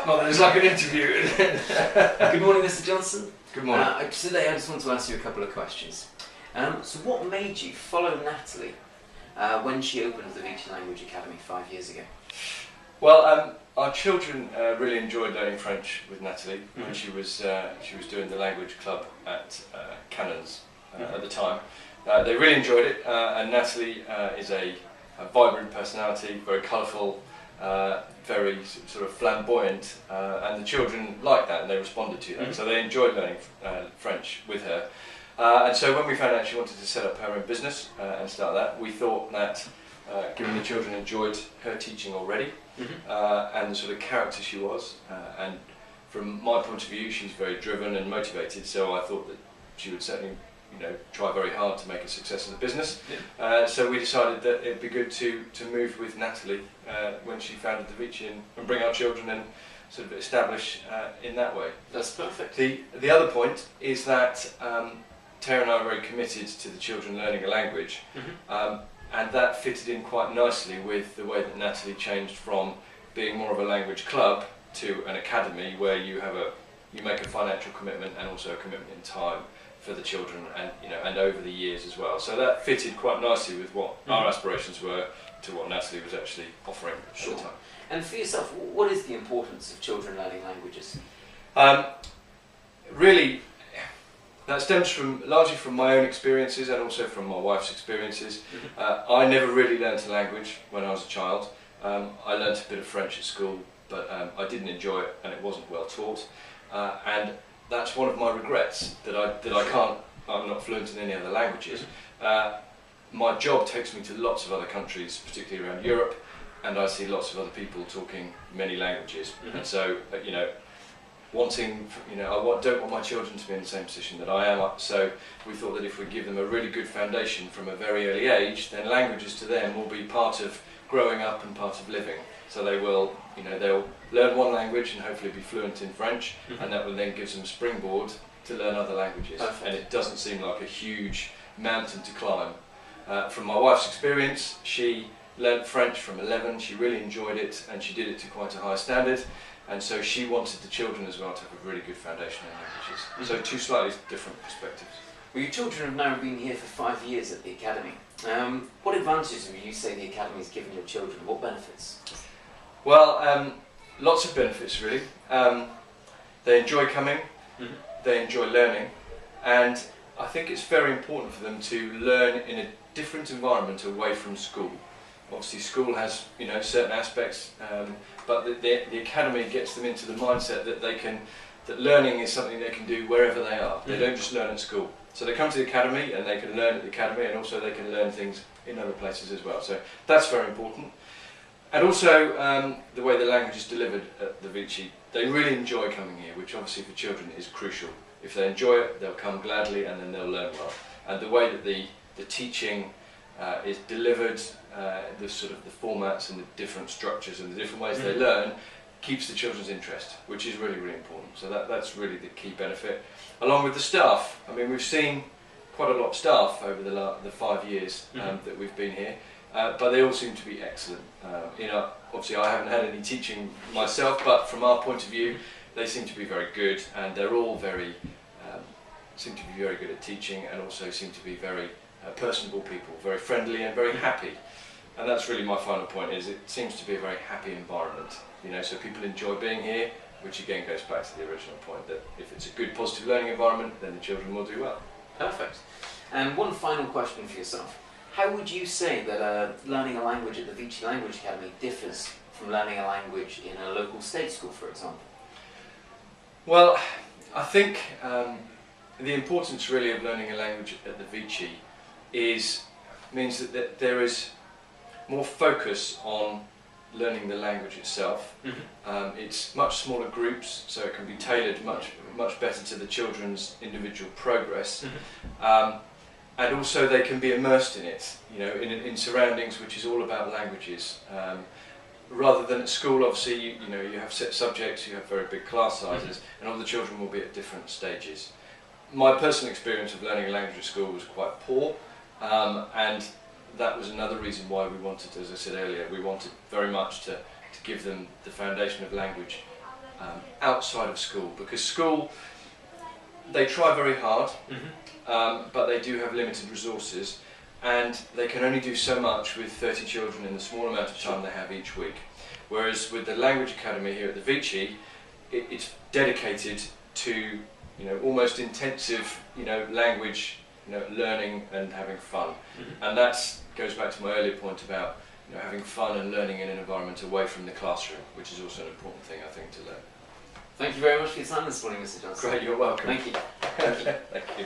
Not that it's like an interview. Good morning, Mr. Johnson. Good morning. Today I just want to ask you a couple of questions. So what made you follow Natalie when she opened the VICI Language Academy 5 years ago? Well, our children really enjoyed learning French with Natalie when she was doing the language club at Cannons at the time. They really enjoyed it, and Natalie is a vibrant personality, very colourful, very sort of flamboyant, and the children liked that and they responded to that. So they enjoyed learning French with her. And so when we found out she wanted to set up her own business and start that, we thought that given the children enjoyed her teaching already, and the sort of character she was, and from my point of view she's very driven and motivated, so I thought that she would certainly try very hard to make a success of the business. So we decided that it'd be good to move with Natalie when she founded the VICI and bring our children and sort of establish in that way. That's perfect. The other point is that Tara and I are very committed to the children learning a language, and that fitted in quite nicely with the way that Natalie changed from being more of a language club to an academy where you make a financial commitment and also a commitment in time for the children, and and over the years as well. So that fitted quite nicely with what our aspirations were to what Natalie was actually offering at the time. And for yourself, what is the importance of children learning languages? Really, that stems largely from my own experiences and also from my wife's experiences. I never really learnt a language when I was a child. I learnt a bit of French at school, but I didn't enjoy it and it wasn't well taught. And that's one of my regrets, that I'm not fluent in any other languages. My job takes me to lots of other countries, particularly around Europe, and I see lots of other people talking many languages. And so, I don't want my children to be in the same position that I am. So we thought that if we give them a really good foundation from a very early age, then languages to them will be part of growing up and part of living. So they will, they'll learn one language and hopefully be fluent in French, and that will then give them a springboard to learn other languages. Perfect. And it doesn't seem like a huge mountain to climb. From my wife's experience, she learnt French from 11, she really enjoyed it, and she did it to quite a high standard, and so she wanted the children as well to have a really good foundation in languages. So two slightly different perspectives. Well, your children have now been here for 5 years at the Academy. What advantages would you say the Academy has given your children? What benefits? Well, lots of benefits really. They enjoy coming, they enjoy learning, and I think it's very important for them to learn in a different environment away from school. Obviously school has certain aspects, but the Academy gets them into the mindset that learning is something they can do wherever they are. They don't just learn at school. So they come to the Academy and they can learn at the Academy, and also they can learn things in other places as well. So that's very important. And also the way the language is delivered at the VICI, they really enjoy coming here, which obviously for children is crucial. If they enjoy it, they'll come gladly and then they'll learn well. And the way that the teaching is delivered, the formats and the different structures and the different ways they learn, keeps the children's interest, which is really, really important. So that's really the key benefit. Along with the staff, I mean, we've seen quite a lot of staff over the 5 years that we've been here. But they all seem to be excellent. Obviously I haven't had any teaching myself, but from our point of view, they seem to be very good, and they're all seem to be very good at teaching, and also seem to be very personable people, very friendly and very happy. And that's really my final point, is it seems to be a very happy environment. So people enjoy being here, which again goes back to the original point that if it's a good, positive learning environment, then the children will do well. Perfect. And one final question for yourself. How would you say that learning a language at the VICI Language Academy differs from learning a language in a local state school, for example? Well, I think the importance really of learning a language at the VICI means that there is more focus on learning the language itself. It's much smaller groups, so it can be tailored much better to the children's individual progress. And also they can be immersed in it, in surroundings which is all about languages. Rather than at school, obviously, you have set subjects, you have very big class sizes, and all the children will be at different stages. My personal experience of learning a language at school was quite poor, and that was another reason why we wanted, as I said earlier, we wanted very much to give them the foundation of language outside of school, because school, they try very hard, but they do have limited resources, and they can only do so much with 30 children in the small amount of time they have each week. Whereas with the Language Academy here at the VICI, it's dedicated to almost intensive language learning and having fun. And that goes back to my earlier point about having fun and learning in an environment away from the classroom, which is also an important thing, I think, to learn. Thank you very much for your time this morning, Mr. Johnson. Great, you're welcome. Thank you. Thank you. Thank you.